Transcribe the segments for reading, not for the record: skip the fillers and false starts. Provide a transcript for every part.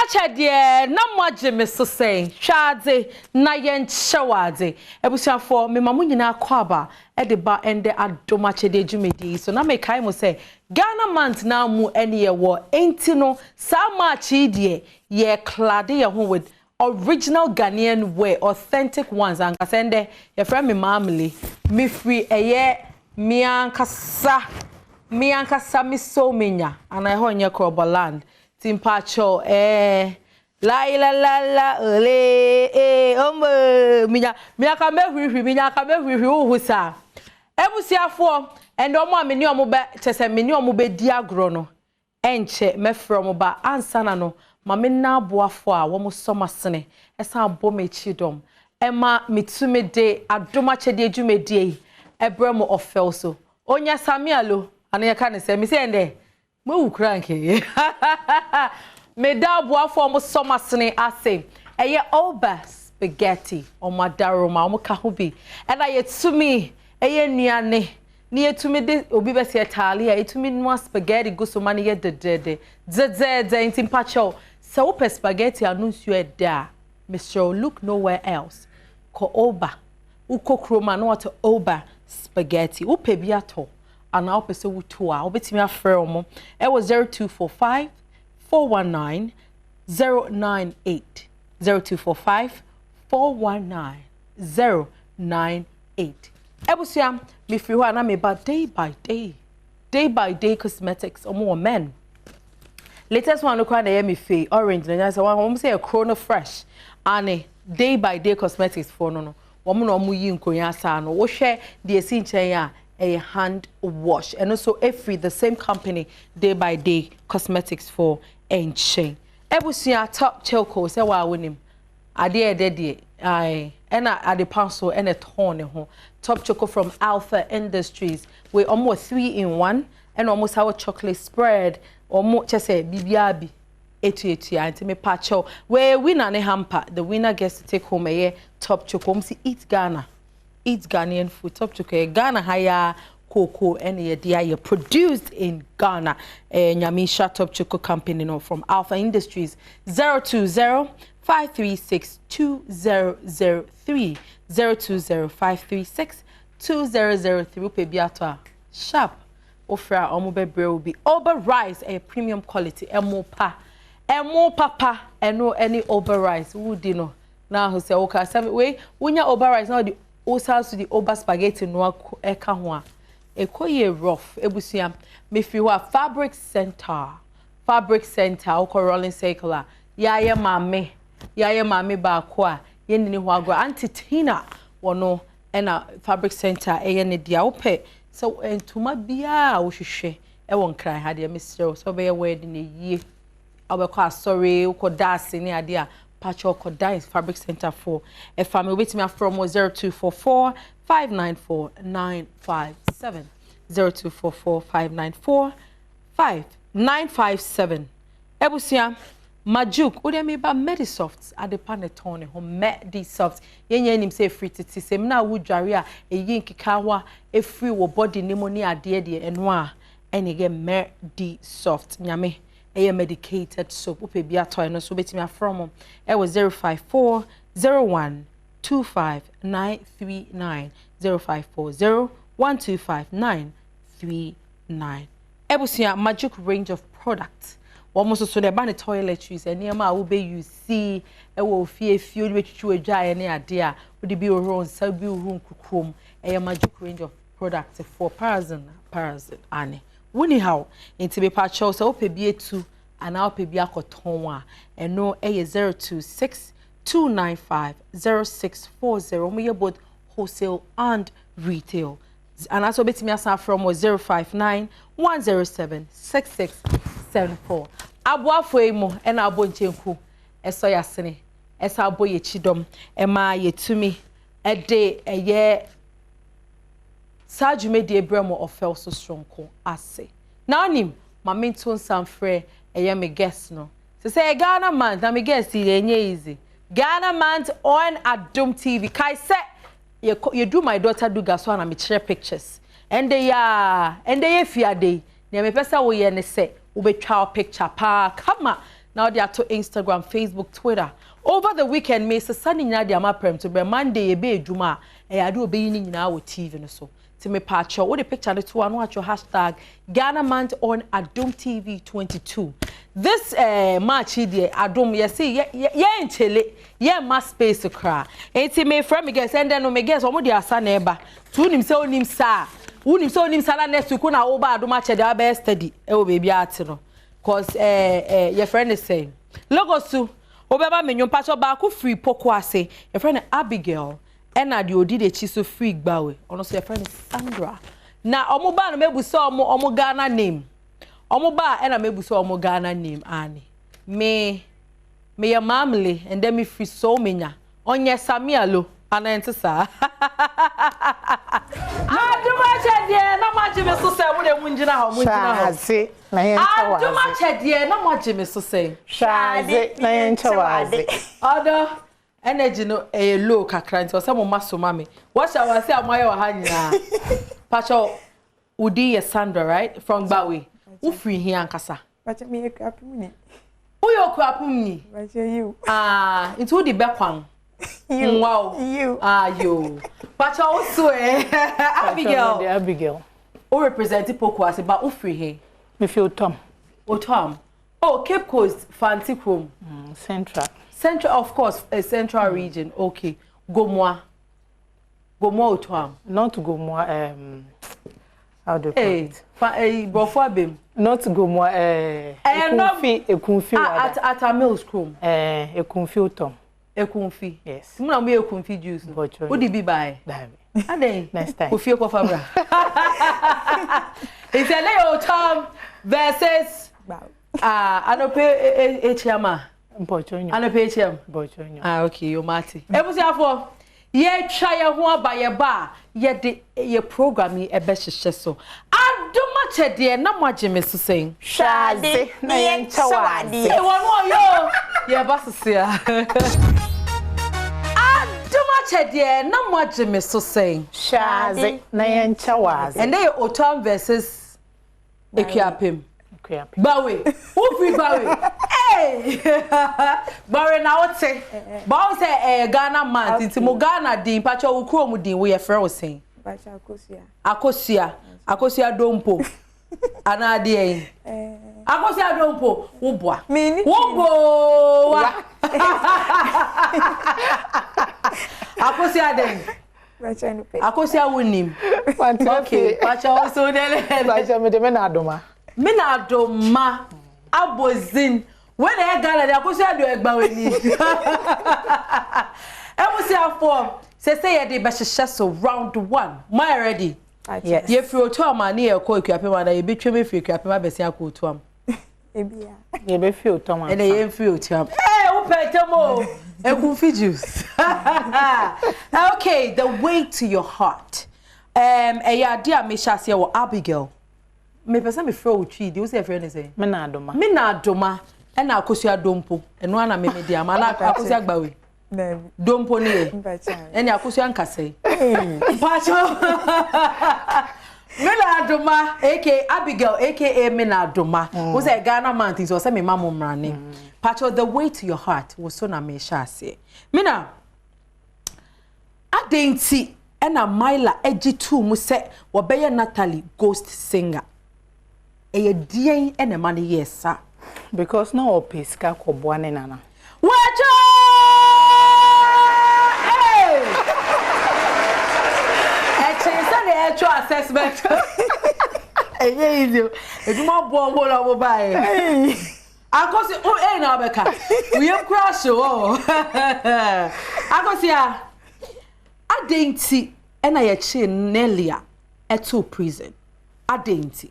Akyedea na moje me so say hwade na ye nhyewade ebusuafo me mamu nyina kwaba e de ba ende Adom Akyedea dwumedi so na me kai mo say Ghana month na mu ene ye wo enti no sa machi de ye clade ye ho with original Ghanaian way authentic ones and kasende ye friend me mamily me free eye miankasa mi so menya and I ho nye Kroboland Timpacho la ole minya ka mehwihwi uhusa ebusiafo ende omo ameni omo be chese meni omo be di agro no enche mefro omo ba ansana no mame na aboafo a wo mo somasene esa abom echidom ema mitume de Adom Akyedea dwumedi ebremo ofelso onya samialo ana ye ka ne se mi se ende Mo ukranke me da boafo mo somasene ase eye oba spaghetti o madaroma mo ka ho bi e na yetumi eye nuane ni yetumi de obi be se etale a yetumi no spaghetti go so mane ye de intimpacho se wo spaghetti anu nsu eda Mr. Look nowhere else ko oba ukokroma no what oba spaghetti wo pe bi ato and I'll pese wuto a obetimi afre omo e was 0245 419 098 0245 419 098 ebusia me free ho na me ba day by day cosmetics omo men latest one look na me fe orange na say one say a chrono fresh and day by day cosmetics for no womo no yi nkonya asa no wo hwe de esi nchen a hand wash and also every the same company day by day cosmetics for enchain ebusia top chelko say wa wonim ade de ai ena ade paso ena ton ho top choco from Alpha Industries we almost 3-in-1 and almost our chocolate spread almost just say bibiabi etu anti me pacho we winner ne hamper the winner gets to take home a top choco see eat Ghanaian food top choco Ghana higher cocoa and ye produced in Ghana Nyamisha top choco company no from Alpha Industries 020-536-2003 020-536-2003 pe biato sharp ofra omo bebre will be over rice a premium quality emo papa eno any over rice would no now who say okay say we wunya over rice now the also the over spaghetti no eka ho a ekoye rough ebusia me fi ho fabric center oko rolling circular yaye mame ba ko a ye ni ho agro antitina wono ena fabric center eye ne dia ope so entuma bia wo hwehwe e won kran ha de Mr. so be wedding ye obekọ asori uko dance ni ade a Pacho Dance Fabric Center for a family with me from 0244 594 957 0244 594 5957 ebusia majuk udemi ba Medisoft ade panetone ho Medisoft yenye nim say free titi sem na wudware a eyi nkika wa e free wo body nemo ni ade de eno a enige Medisoft nyame medicated soap upe bia toy no so betimi from e was 054 01 25 939 054 0125 939 ebusia magic range of products almost so the ban toiletries and niam a wo be use see e wo fie we twitwu adwa ne ade a wo de bi oron sabi oron kukrom e magic range of products for parasite ane woni how enti be pa chow so ope bi etu ana ope bi akoton a eno eye 026 295 0640 we both wholesale and retail and also betimi asa from 059 107 6674 aboafo emo ena abonchenku eso yasene esa aboye chidom ema yetumi ede eye Sajumedi Ebremo ofel so strong ko ase. Now nim maminton samfre eye me guess no. Say Ghana month na me guess enye easy. Ghana month on Adom TV. Kai say you do my daughter do gas one and me share pictures. And they fiade. Ne me pesa wo ye ne say wo betwa picture pa kama now they are to Instagram, Facebook, Twitter. Over the weekend, me Sunday night dia ma prem to be Monday e be adwuma e ade obeyi ni nyina wo TV no so. Ti me patcho wo the picture no to anu atcho hashtag Ghana month on Adom TV 22. This March here Adom you see ye enchele ye ma space kra. Enti me frame me guess and then no me guess omo dia asa na eba. Tu nim se onim sa. Unim se onim sa na next week na wo ba Adom Akyedea be study e wo baby ate no. Cause your friend is saying Logosu obeba menyo patcho ba ku free poko ase. Your friend Abigail ena de odi de chi so free gbawe. Ono so your friend Sandra. Na omo ba no mebuso omo Ghana name. Omo ba ena mebuso omo Ghana name ani. Me your mamle and then me free so menya. Onye Samialo anante sa. Adom Akyedea na maji me so se wo de munjina ha munjina ha. Shaze na yenchawaze. Adom Akyedea na maji me so se. Shaze na yenchawaze. Odo energy no low kakra nti o se mo maso mame. What shall I say amoye wa ha nyina. Pacho udi ye Sandra right from Bawe. Who free here ankasa. Pacho me ekrapumni. Who you ekrapumni? Pacho you. It who the bekwan. You. Wow. You. You. Pacho also Abigail. The Abigail. Who represent Pokwase but who free here? Me feel Tom. Oh Tom. Oh Cape Coast Fancy Chrome. Central. Central of course a central region. Okay. Gomoa. Gomoa Tom. Not Gomoa how do you call it? Before bim. Not Gomoa Ekunfi at a mill school. Ekunfi Tom. Ekunfi. Yes. Muna me Ekunfi juice. Who did be buy? Ade. Next time. Kofi ko fabra. It's a Leo Tom versus Anope Echama. Bochonyo. Anope Echem. Bochonyo. Okay, you mati. Ebusiafo ye try ye ho aba ye ba ye de ye program ye ebe hyehyɛ so. Adom Akyedea na mo agye me so sen. Shaze na yenchawaze. E wonu yo ye ba sesia. Adom Akyedea na mo agye me so sen. Shaze na yenchawaze. And they Otom versus Ekuapem. Ekuapem. Bawe. Who free Bawe? Hey! Bawe na wote. Bawe say Ghana man nti mo Ghana din pacho wo kro mu din wo ye frɛ wo sen. Pacho Akosia. Akosia. Akosia dompo. Ana de yin. Akosia dompo wo boa. Wo boa. Akosia den. Pacho no pe. Akosia wonim. Okay, pacho also den. Pacho me de me na adoma. Me na adoma. Abozin. When I got it, I could say I do a bawini. I will say for say the best so round one. My ready. Yes. If you to my near call Capima, you be trimming for Capima Bessia to him. You be feel Thomas. And they feel to him. Eh, open Tomo. A goofy juice. Okay, the way to your heart. A dear Mishasia or Abigail. Me person be throw tree. Do you say a friend say? Me na adoma. Me na adoma. And na Akosia dompo. And one na me dia. Mana Akosia gbawe. Dompo ni e. And Akosia nkase. Pacho. Me na adoma. A.K. Abigail. A.K.A. me na adoma. Who say Ghana man things. So say me mama mrane. Pacho, the way to your heart was so na me shase. Me na. Adenti. And na Myla Edgy too mu say wabeye Natalie ghost singer. A dear and a money yes sir. Because no pesca ko boane nana. Watch hey! Actual assessment. Hey, easy. It's more bomb all buy. I go see oh hey now Becca. We have crash oh. I go see Adenti and I chain Nelia at two prison. Adenti.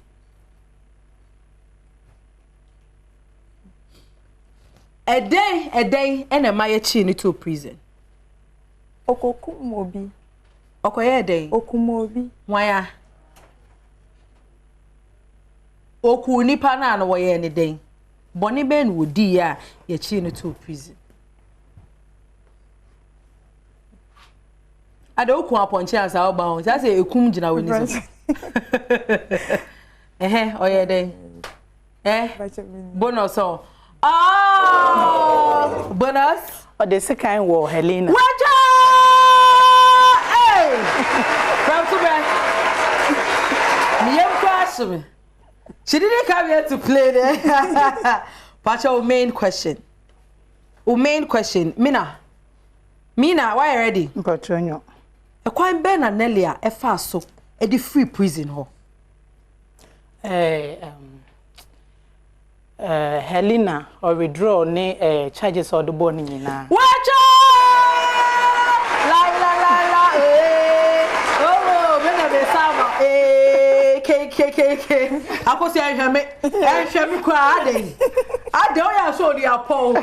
A day, and a my chin to prison. Okokumobi. Okoye day. Okumobi. Why? Oku nipa na no way any day. Bonnie Ben would dear ye chin to prison. I don't come upon chance our bounds. I say a cum jina win. Eh, oh yeah, day. Eh, bonus. Oh, bonus. Or the second war, Helena. Wacha! Hey! From to back. Me. She didn't come here to play there. But your main question. Mina, why you ready? Patronio. A quite Ben and Nelia, a fast so, a the free prison hall. Helena or withdraw ne charges or the boning na. Wacha! La oh, when I be sama K. I go say I shall me cry. I don't show the apple.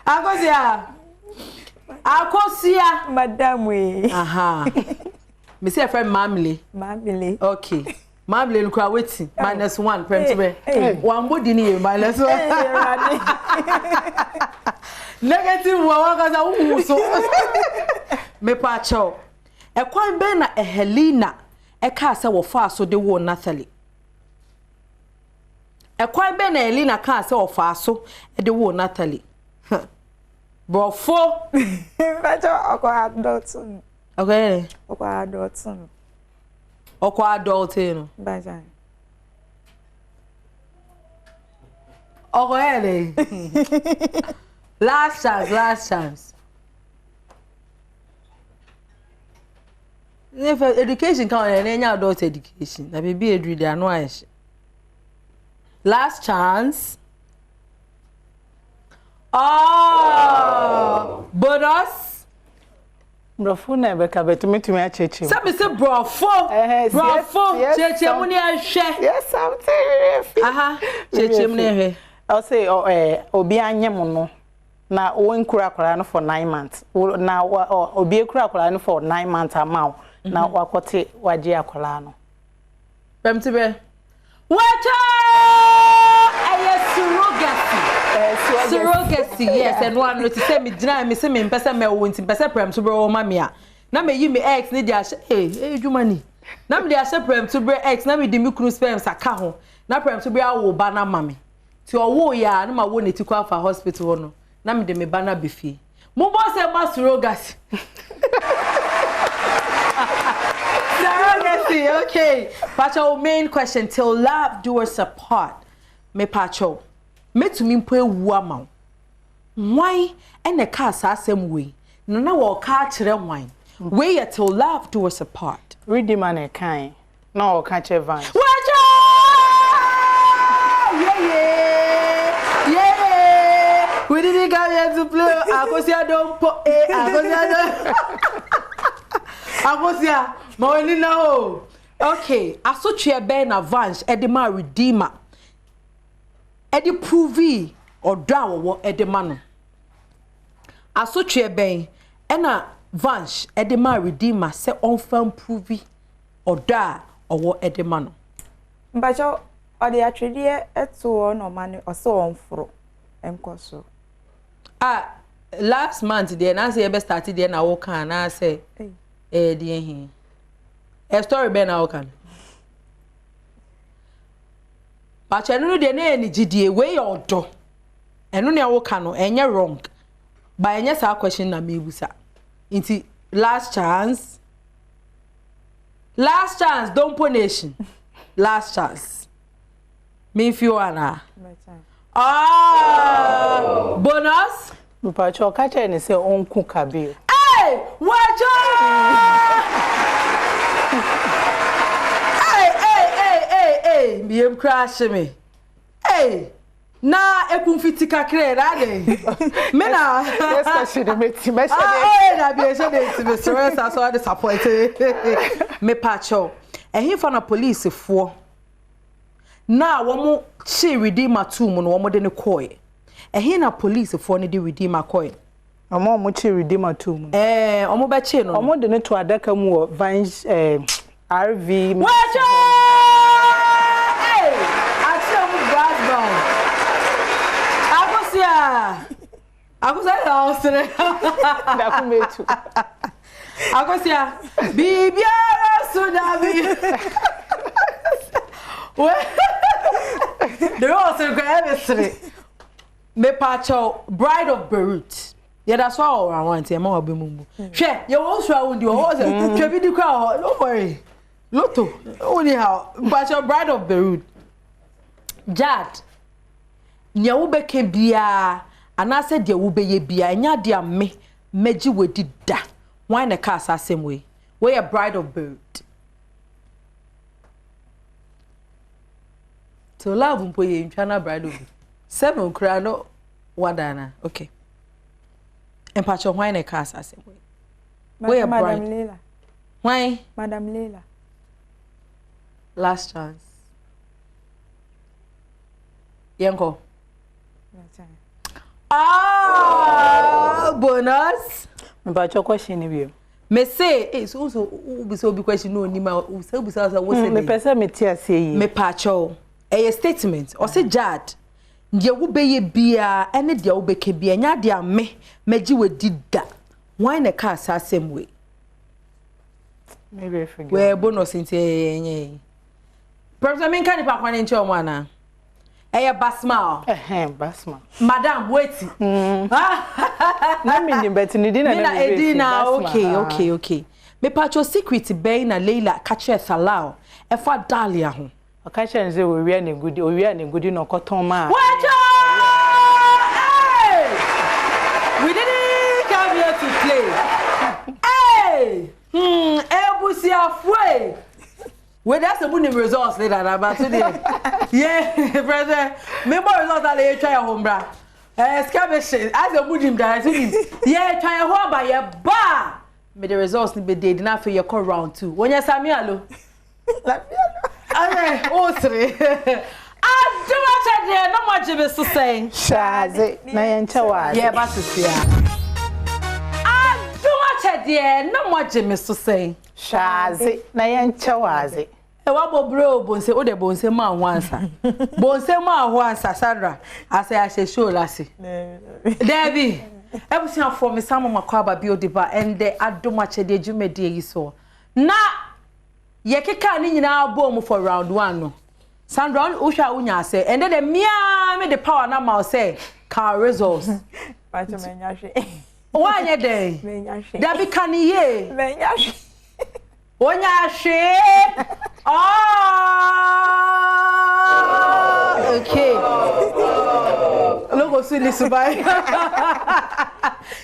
I go see ya. Madam we. Aha. Me say friend Mamily. Okay. Mamily look waiting. -1 prem. One body ni -1. Negative one cause so. Me pa cho. E kwan be na Helena e ka se wo fa so de wo Natalie. E kwan be na Helena ka se wo fa so de wo Natalie. Brofo. Bacho okwa adultun. Okay. Okwa adultun. Okwa adultun. Bajan. Okay. Last chance. If education can any adult education, that may be a dream. There no ish. Last chance. Oh, bonus. Brofo na beka betumi achechi. Some say brofo. Brofo. Cheche muni ahwe. Yes, I'm telling you. Aha. Cheche muni ahwe. I'll say obi anyem no. Na won kura kwara no for 9 months. Na obi kura kwara no for 9 months amount. Na wakote waje akwara no. Pemtibe. Wacha! Surrogacy, yes, and one to say me deny me say me pesa me won't pesa prem to bro mamia. Na me you me ex ni dia you money. Na me dia prem to bro ex na me di me kunu sperm saka ho. Na prem to bro awo ba na mame. Ti owo ya na ma wo neti kwa fa hospital no. Na me de me ba na befi. Mo bo say ma surrogacy. Surrogacy, okay. Pacho, main question till love do us apart. Me pacho. Me to me mpo ewu ama. Why and the car asem we. Na wo ka kire wine. We yet till love do us apart. Read the man kind. No o ka che van. Wacha! Yeah. We didn't come here to play. Akosia don't po Akosia, Maweli na o. Okay, asotwe be na Vance Edema Redeemer. Edi pruvi odra wo edema no. Asotwe be na Vance Edema Redeemer se onfam pruvi odra owo edema no. Mbacho odi atwede eto no mane oso onforo enkoso. Last month there na say be started there na wo kan na say die hin. A story be na wo kan. But enu de na eni gidie we odo. Enu ne wo kan no enye wrong. Ba enye sa question na me busa. Inti last chance. Don't punish. Last chance. Me if you wanna. Bonus. Mupacho kacha ni se onku kabi. Hey, watch out! Hey, me am crash me. Hey, na ekumfiti kakre rade. Me na. Yes, question me ti me na be so dey ti me stress so disappointed. Me pacho. Ehin fa na police fo. Na wo mo chi redeemer 2 mu no wo mo de ne koy. Ehin na police fo ne de redeemer koy. Omo mo chi redeemer 2 mu. Omo be chi no. Omo de ne to adaka mu wo Vance RV. Wacha! Hey! Action brass band. Akosia austre. Da kumetu. Akosia bibiara sudabi. The rose is going me pacho bride of Beirut. Yeah, that's all I want. I'm all be mumbo. Share, you also would you also be the crowd. Don't worry. Lotto, only how, but your bride of Beirut. Jad, nya wo beke bia, and I said, you will be ye bia, and ya dear me, meji we did da. Why in a cast same way? We're a bride of Beirut. So love umpoye in China bride of 7 crano, wadana. Okay. And patch your wine a cast same way. We're a bride. Madam Leila. Why? Madam Leila. Last chance. Yanko. Ah, bonus. About your question of you. Me say it's also so be question no ni ma o say what's say me person me tia say me pacho a statement or say Jad dia wo be ye bia ene dia wo be ke bia nya dia me magi we dida why na ka sa same way maybe I forget we bonus nti enye professor men kan pa kwan nti o mo ana basma basma madam wait na me ni bet ni di na Edina okay me pacho secret be na Leila catch Salau e fa Dalia ho o catch en say we na gudi no koton ma hey we didn't come here to play hey ebusia fwe we that's the money results later about today yeah brother me more results that they try home bra excavation as a mudim that yeah try home by your bar me the results ni be dey na for your call round 2 when you sami alo okay oh 3 Adom Akyedea no mo jibe so say shaze na yencha wa yeah ba sia Adom Akyedea no mo jibe so say shaze na yencha waze e wa bobro bonse o de bonse ma ho ansa bonse ma ho ansa Sandra ase a she show lase Debbie ebusia for me samo makwaba bi odiba ende Adom Akyedea jumedie yi so na ye keka ni nyina bom for round 1 no Sandra o hwa unya ase ende de mia me the power na ma say car results Pacho menya hwe wa anye dey menya hwe Debbie kan ye menya hwe onya hwe okay logo silly subai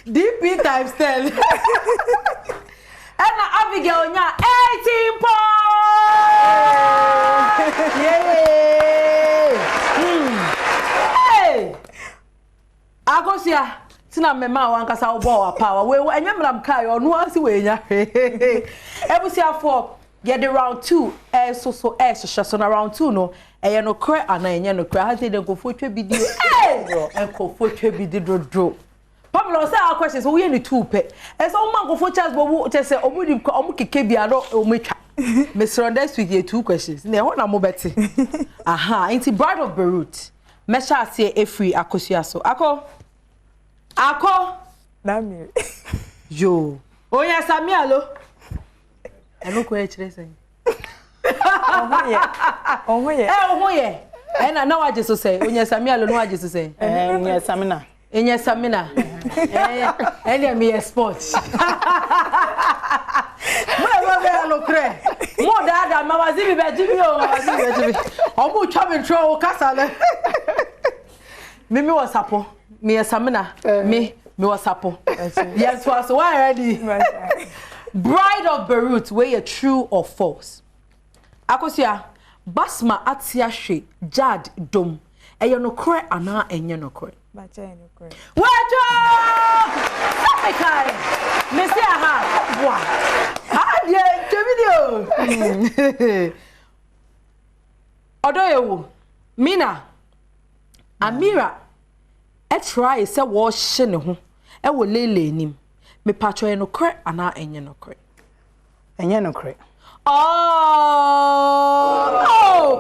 DP times 10 and Abigail onya 18 points yay hey agosia tina mema wankasa obo wa power we enyamram kai onu asi we nya ebusia for get the round 2 so na round 2 no eye no kre ana enye no kre ha say den kofo twa video kofo twa video dro Pamela say our questions so we need 2 pe e so man kofo chance bo che say omudi omu keke bia no ometwa me surrender with you 2 questions na ho na mo beti aha inti bride of Beirut mesha ase efri akosua so ako na me yo oya sami alo eno ko e kire sen oh ye na waje so say onya sami alo no waje so say onya samina enya samina enya me sport mo be alo kre mo da ma wazi bi be jibi o wazi be jibi o mu twa me tro kasa le me wasapo me samina me wasapo yes was why ready bride of Beirut were you true or false akosia basma atia hwe Jad dom eye no kre ana enye no kre ba cha no kre wajo kai me say aha wa adie video odoyewu mina Amira e try say wo hye ne ho e wo lele nim me patro no kre ana enye no kre oh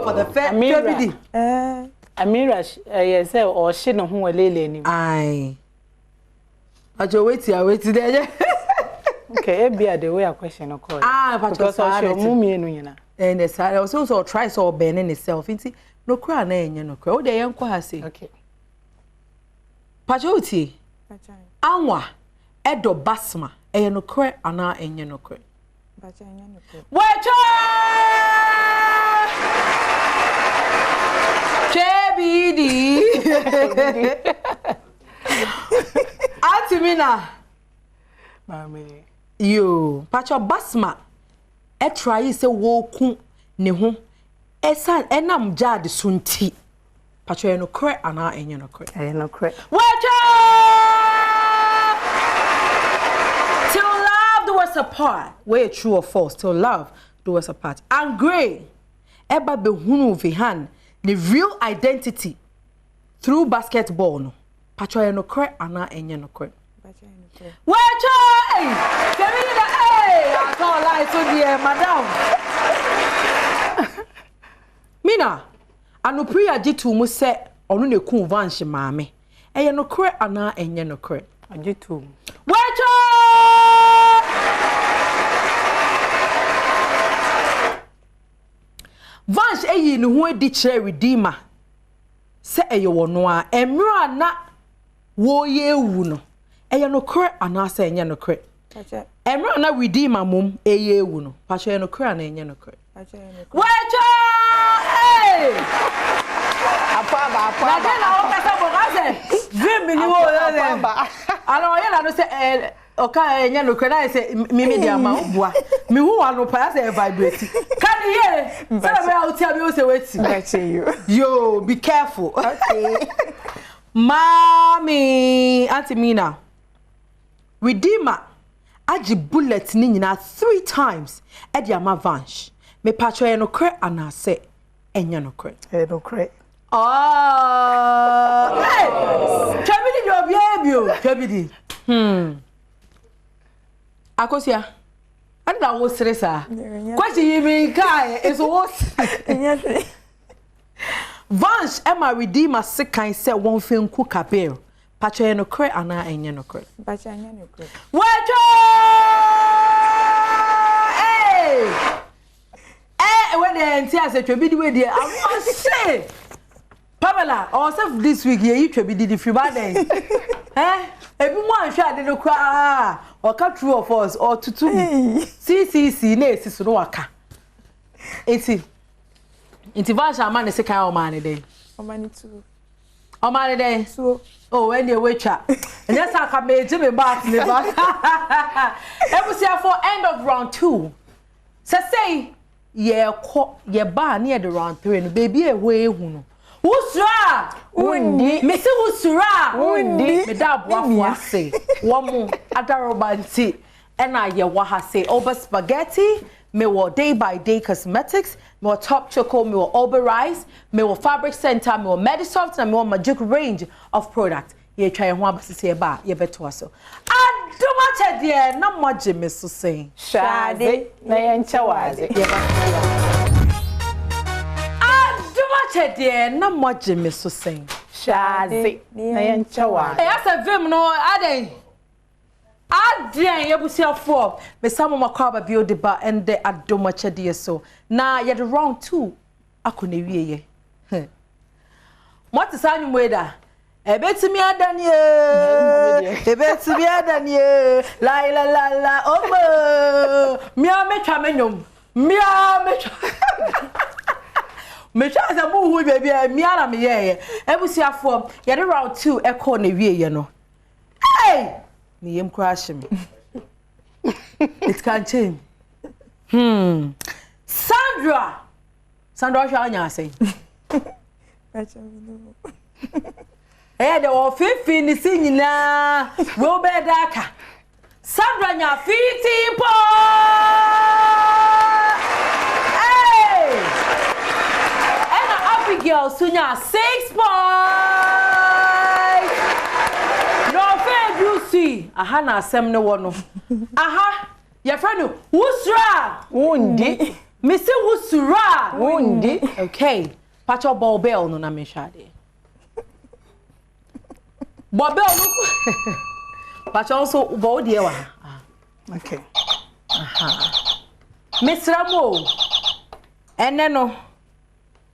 for the fair Amira Amira yes say o hye ne ho wo lele nim ai ajo wait there okay e bia the way a question no call patro because o show mu mienu nyina and the side also try so ben in itself inti no kra na enye no kra. O de yen kwa ha say. Okay. Pachoti. Anwa edo basma eye no kra ana enye no kra. Bacha enye no kra. Wecho! Chebidi. Atimina. Mami. Yo, pacho basma e try say wo ku ne ho. Esa enam jade sunti. Pacho no kra ana enye no kra. Enye no kra. Wecho! Till love do us apart. Where true or false? Till love do us apart. And gray. Eba behunu vihan. The real identity through basketball no. Pacho no kra ana enye no kra. Wecho! Kevin, hey! I can't lie to dear madam. Mina, anu priya jitu mu se onu ne ku vanche maame. Eye no kra ana enye no kra. Ajitu. Wecho! Vanche eyi ne ho edi kire redeemer. Se eye wono a emra na wo ye ewu no. Eye no kra ana se enye no kra. Pacha. Emra na redeemer mum eye ewu no. Pacha no kra na enye no kra. Pacha no kra. Wecho! Hey! Apa. Na de na o pesa bo ka se. Dream ni wo le. Ana o ye na no se oka enye no kra na se mi dia ma obua. Mi hu wa no pa se vibrate. Can you hear? Say na me out here be o se wait. Let's see you. Yo, be careful. Okay. Mommy, Auntie Mina. Redeemer agi bullet ni nyina 3 times e dia ma vanche. Me patcho e no kre ana se enye no kre. E no kre. Oh! Hey! Chabidi do biebio, chabidi. Akosia. Anda wo stressa. Kwachi yimi kai is what? Vanche Emma Redeemer sekan se won fenku kabel. Pacho no kre ana enye no kre. Bacha enye no kra. Wecho! Hey! When the entire say Twebidi we there, I must say Pamela, ourselves this week here you Twebidi the free bad day. Ebi mo anhwe ade no kwa or ka true of us or tutu. CCC na esiso no waka. Enti Vasha man se kan o man dey. O man too. O man dey. So oh, when you wait chat. And that's how come me back me back. For end of round 2. Say ye ba near the round 3 and baby away huno. Usra! Undi. Me say usra! Undi. Me da boa say. One more adarobanti. And I ye waha say over spaghetti. Me wo day by day cosmetics. Me wo top choco. Me wo Ober rice. Me wo fabric center. Me wo Medisoft. And me wo magic range of product. Ye try and want to say ba. Ye beto aso. Adom Akyedea na moje me so say. Shade na yencha waze. Adom Akyedea na moje me so say. Shade na yencha waze. E asa vim no aden. Adrian yebusiafo me samo makwaba bio ba ende Adom Akyedea so na ye the round 2 akona wieye what is anyu weda ebetimi adanie la omo mia metwa menyom mia metwa metwa za mu hu bia mia na me ye ebusiafo ye the round 2 ekona wieye no hey me yem crash me. It can change. Sandra shanya say. Eh the o fifi ni si nyina wo be daka. Sandra nya 15 po. Hey! And Abigail sunya 6 points. No fair you see. Aha na asem ne wo no. Aha, your friend Wusra. Wundi. Mr. Wusra. Wundi. Okay. Pacho ball bell no na me shade. Bobel no. Pacho also ball die wa. Okay. Aha. Mr. Mo. Ene no.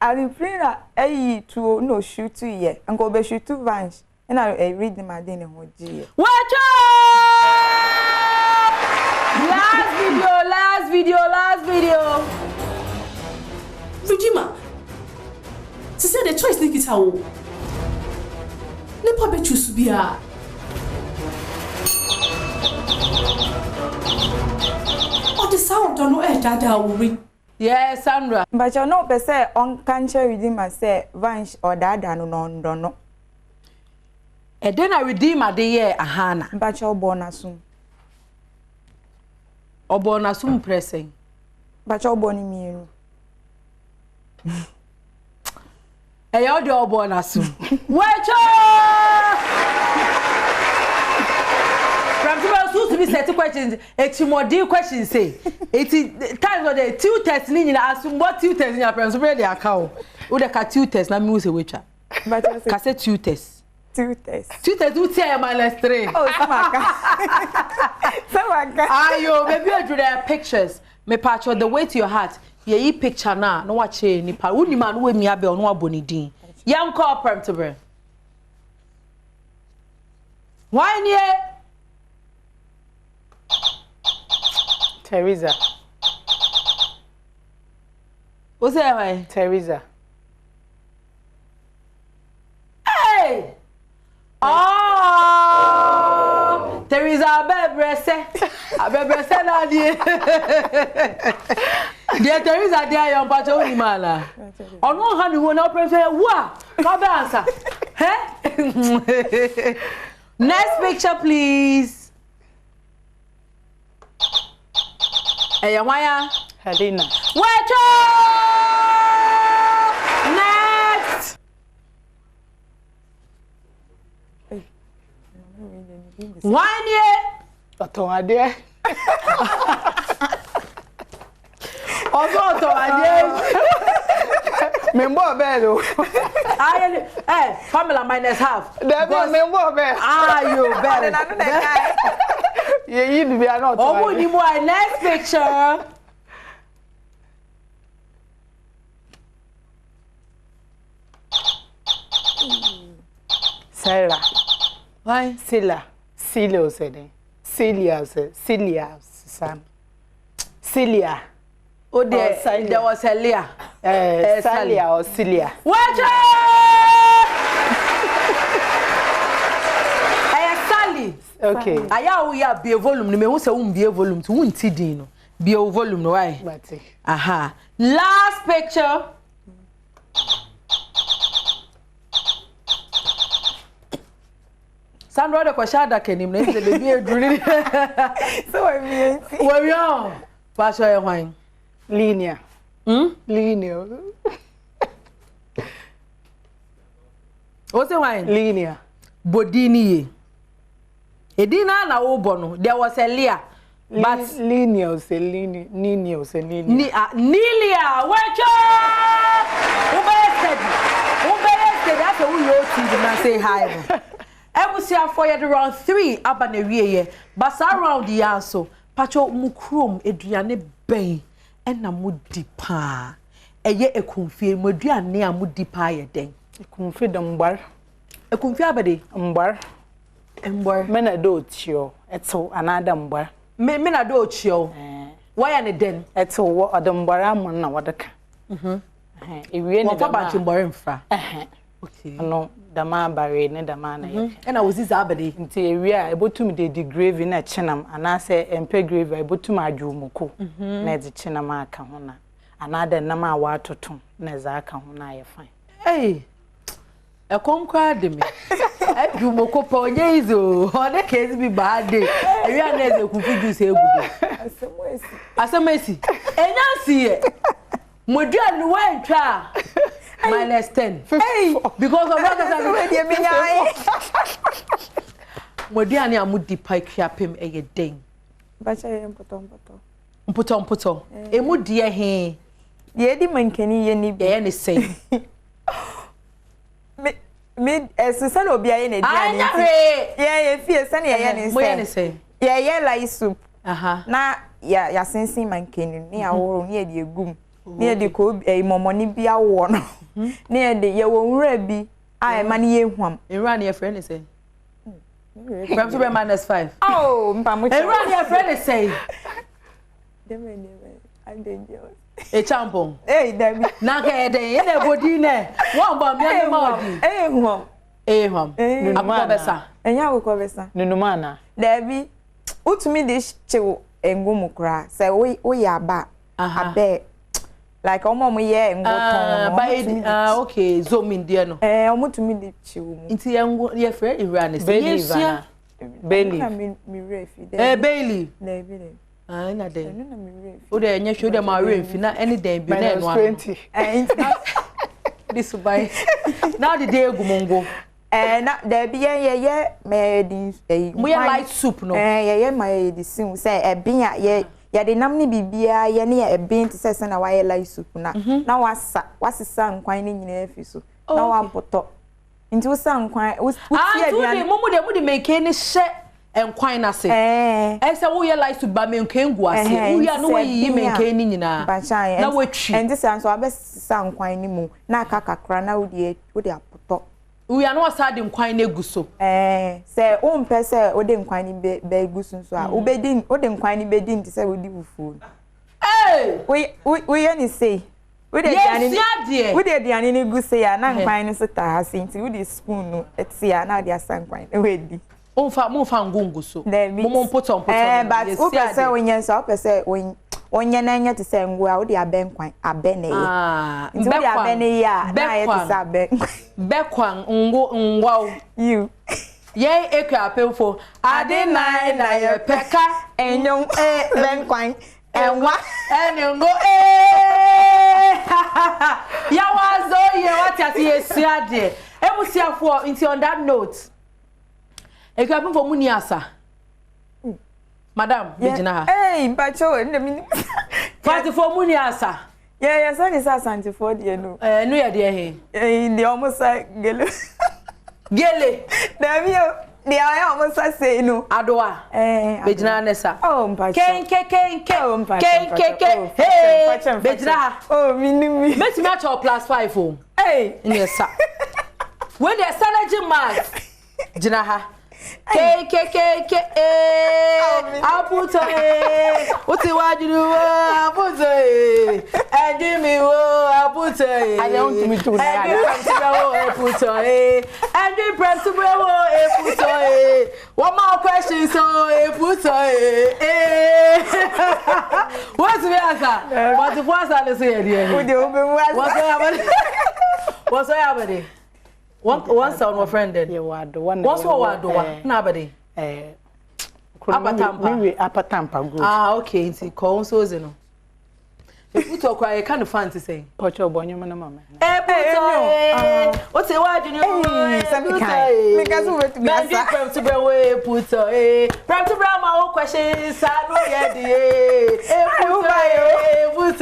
Alifrina ayi to no shoot ye and go be shoot to vans and I read my dinner ho ji. Watch last video. Regina. She said the choice think it how. Nepa be choose bia. What the sound don't know dada we. Yes, Sandra. But you know be say on can't redeem my say vans or dada no. And then I redeem a day year a hana. But you born asum. Oborn asum pressing. But you born me. Hey, all the oborn asum. Watch to be set questions, more questions say. 80 times of the two tests in assume what two tests in your parents already are cow. Would a cat two tests, not me a witcher. But I said two tests. Two tests. Two tests do say -3. Oh, Samaka. Ayo, maybe I drew their pictures. Me patch the way to your heart. Ye picture na no watch ni pa. Uni man we mi abe ono aboni din. Yam call perm to bre. Why nie? Teresa. What's that way? Teresa. Hey! Oh! Teresa abebrese. Abebrese na die. Dear Teresa dear yon pacho ni mala. Ono ha ni wo na press wa. Ka be answer. Eh? Next picture please. Hey, Maya. Helena. Wait! Next! One year! Adom Akyedea. Also, Adom Akyedea. Member belo. Family minus half. That was member belo. Ah, you better. You be not. Oh, you more next picture. Sarah. Why? Celia said. Celia. Oh, there was Celia. Celia or Celia. Watch out! Sally. Okay. Aya we ya be volume ni me hu se won be volume to won ti din no. Be volume no why? Mate. Aha. Last picture. Sandra de kwashada kenim na se be eduri. So we on. Pass your wine. Linear. Linear. What's the wine? Linear. Bodini. Edina na wo bono. There was a Leah. But linear say linear. Nilia. Wake up! Ubested. That's who you to say hi. Ebusia for you around 3 abana wiye. But around the answer. Pacho mukrom eduane ben. Ena mudi pa. Eye ekunfie moduane a mudi pa ye den. Ekunfie dombar. Ekunfie abade mbar. Mbar. Mena do tio. Eto another mbar. Mena do tio. Why ne den? Eto wo odombara mo na wadaka. Ewie ne dama. Wo fa ba mbare mfra. Okay. No dama bare ne dama na ye. Ena wozi za abade. Nti ewie a ebotum de grave na chenam anase empe grave ebotum adwumuko. Na de chenam aka ho na. Another nam a wa toton na za aka ho na ye fine. Hey. Kwa de me. Adwumoko pa onye izo. Ode case bi bad day. Ewie na eze kufi juice egudo. Asemesi. Enyansi ye. Moduane wentwa. -10. Hey, because of what I Moduane amudi pa kiapem eye den. Bacha ye Mpoto. Emu die he. Ye di mankani ye ni bi. Ye ne sei. Me esesa obi aye na di ani. Ye fie se na ye ne sei. Mo ye ne sei. Ye like soup. Aha. Na ya sensin mankani ni aworo ni e di egum. ne de ko momoni bia wo no ne de ye wo nwura bi a ma ne ye hwam nwura ne ye friend say Pram to be -5 oh mpa mo nwura ne ye friend say dem I dangerous e champon Dabi na ka e den na bodi ne won ba me ne ma odi hwam akoko besa enya akoko besa nunuma na Dabi utumi de chewo engumu kra say wo ya ba abe like omo ye ngoton okay zoom there no omutumi de chewo mu nti ye friend nwura ne say yes Bailey mi refi Bailey Dabi na den o de enye hwe de ma remfi na any den bi na eno ano this buy now the day gumongo na Dabi ye me di mo ye light soup no ye my di sin say ebin ya de nam ne bibia ye ne ebin ti say na wa ye light soup na na wasisa nkwan ne nyina afi so na wa poto nti wo sa nkwan wo ti aduan mo de make ni hye enkwan na se say wo ye light soup ba me nkengu ase wo ya no yi me nken ni nyina na watwi enti say so abesisa nkwan ni mu na kakakra na wo de apoto we are no sad nkwan na guso say o mpe say o de nkwan ni be guso so a o de nkwan ni be din ti say o di fufu we any say we de diani ni guso ya na nkwan ni so ta ha se nti we de spoon no eti ya na de asankwan we di mo fa ngungu so mo mpoto but o pe say onye so o pe say onye na nya ti say ngwa o de abenkwan abene ye nti o de abene ya na ye ti say bekwan ngwa you ye ekwa apemfo ade na ye peka enyon benkwan enwa enengo ya wazo ye wati ye siade ebusiafo nti on that note ekwa apemfo muni asa madam bejina ha bacho ndemi party for muni asa yeah so ni sa santifo de no no ya de he de almost gele Dabi de ay almost say no adoa bejina nesa bacho ken hey bejina minimi metimi a +5 o nesa when the energy mass jina ha aputo uti wajuru aputo and me wo aputo I don't to me too aputo and you press to wo aputo one more question so aputo what's the answer what the first answer say here what's happening One sound my friend then. What's what na body? Apatampa good. Okay, nti ko so ze no. You talk I kind of fancy say. Pocho bonyo na mama. What's the word you know? Because we to be answer to be way put Pram to bra my questions I know ye put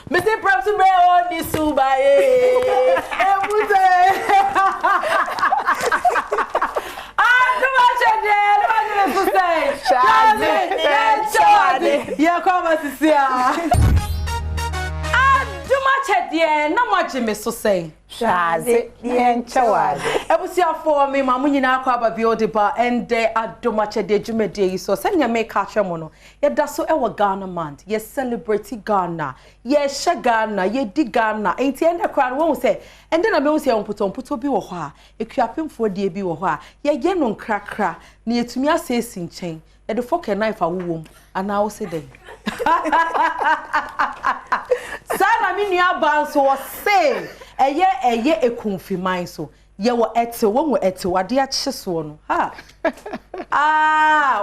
Mr. Pram to be on this suba yeah, come and see na moje me so say shaze yen chawade ebusiafo me mamu nyina akwa ba biode ba ende Adom Akyedea dwumade so senya me ka hwemo no ye da so e wo Ghana month ye celebrate Ghana ye she Ghana ye di Ghana enti ende kwa no wo say ende na me wo say omputo bi wo ho a ekuapemfo de bi wo ho a ye no nkrakra na yetumi asesi nchen e de fork and knife awowom ana wo say den Sana mi nua ban so wo say eye ekunfiman so ye wo ete wo ete wade a kyeso no ha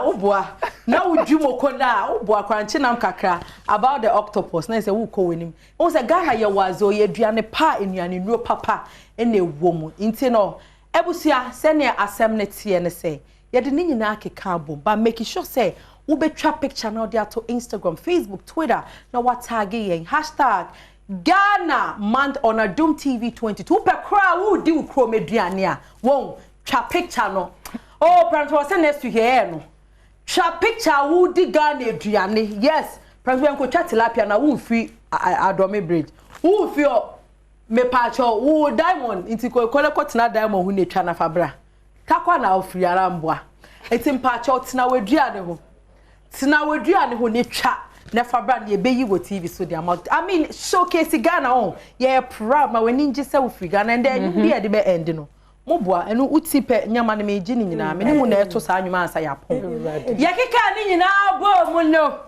oboa na wudwumoko na oboa kwanche nam kakra about the octopus na say wo ko wenim wo say Ghana ye wazo ye duane pa enuane nuo papa ene wom nti no ebusia se ne asem ne tie ne say ye de ni nyina akeka bom ba make sure say we betwa picture now there to Instagram, Facebook, Twitter. Now what tag yen #Ghana month on Adom TV 22. Per crowd who do chrome mediania. Won twa picture no. Oh, parents was next to here no. Twa picture who di Ghana Adriane. Yes, President ko twa tilapia na wo free Adom Bridge wo free me pacho wo diamond inti ko tena diamond hu ne twa na fabra kakwa na wo free aramboa eti pacho tena wadua ne ho ne twa na fabra ne beyi wo TV so the amount I mean showcase Ghana on ye proud ma wani ngi se wo free Ghana and then you dey be end no moboa enu utipe nyama ne meji ni nyina me ne mu na eto sa anwuma ansa ya pon ye keka ni nyina bo mu no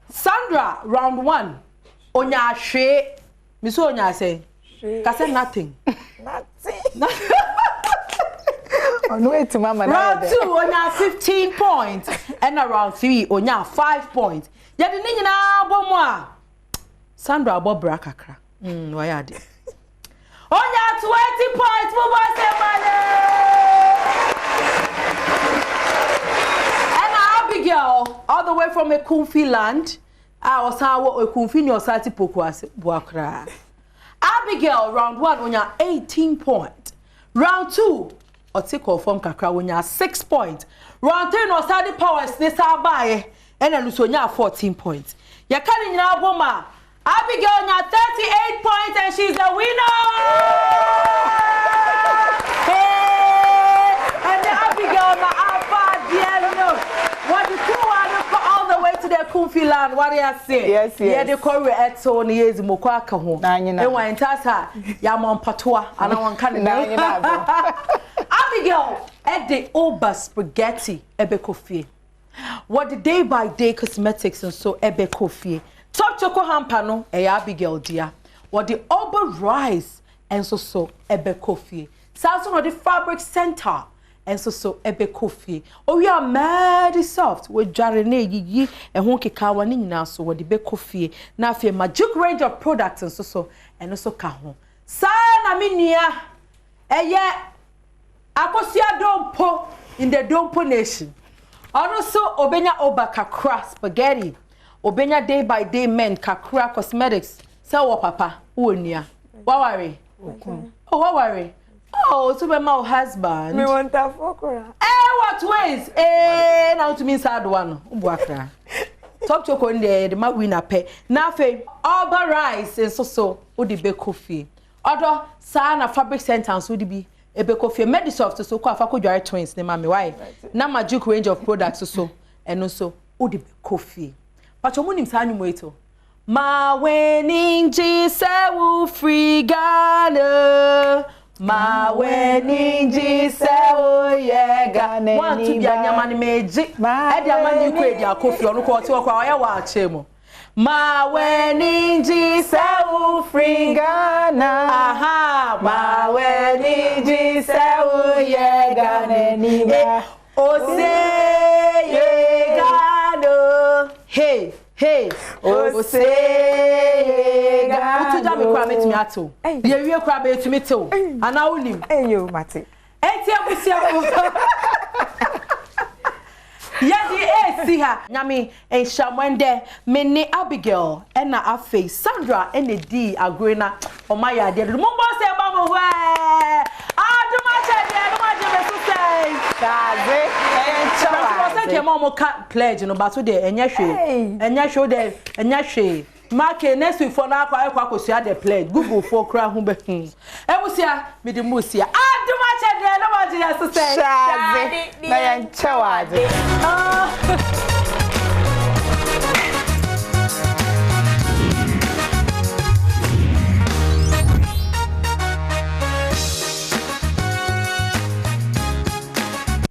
Sandra round 1 onya hwe me so onya say ka say nothing on wait to mama round 2 onya 15 points and round 3 onya 5 points ye de ni nyina bo mu a Sandra abobra kakra why ade onya 20 points mo bo say mane and Abigail all the way from Ekunfi land osawo Ekunfi ni osati pokuase buakra Abigail round 1 onya 18 points round 2 otiko form kakra onya 6 points round 3 no osadi powers ni sabaye ena lusonya 14 points yakani nyina aboma Abigail onya 38 points and she's the winner hey and Abigail na aba dielo what the two are all the way to the Ekunfi land what do you say yes yeah the corre eto ni yezi moko aka ho e wan ntasa ya mompatoa ana wan kan na Abigail at the Oba spaghetti ebekofie what the day by day cosmetics and so ebekofie top choco hamper no Abigail dia what the Oba rice and so ebekofie Samson what the fabric center and so ebekofie oh we are mad soft we jare na yiyi ehun keka wa ni nyina so what the bekofie na afie magic range of products and so and so ka ho sa na minia eye akosia dompo in the dompo nation also obenya Oba kakra spaghetti obenya day by day men kakra cosmetics sell wo papa wo nia wa worry oh wa worry oh so be my husband Me want a fokora. what ways now to me sad one ubuakra top choko the ma winner pe na fe Oba rice and so odi be coffee odo sa na fabric sentence odi bi ebe coffee Medisoft so ko afa ko dware twins ne ma me why na magic range of products so eno so odi be coffee but omunim sa anwum eto ma weninji se wo free Ghana ma weninji se wo ye Ghana want to be anyama ne meji e dia mani ko e dia coffee onu ko ti o kwa ya wa achemu ma weninji se wo free Ghana aha ma weninji se wo ye Ghana ni ba o se ye Ghana hey o se Ghana utuja me kwa metimi ato ye wie kwa be etimi to ana ulim Yo mate. enti abusia ko yadi si ha nyame enshamwende meni Abigail ena afi Sandra ene di agrena o ma ya de mo bo se ba mo hwe Adom Akyedea no ma je be so say Kaze enchawa se ke mo ka pledge no ba so de enya hwe de enya hwe Marke next week for na kwa akosua the pledge Google for kra hu be ebusia me de musia Adom Akyedea no ma je so say Kaze na ya nchawa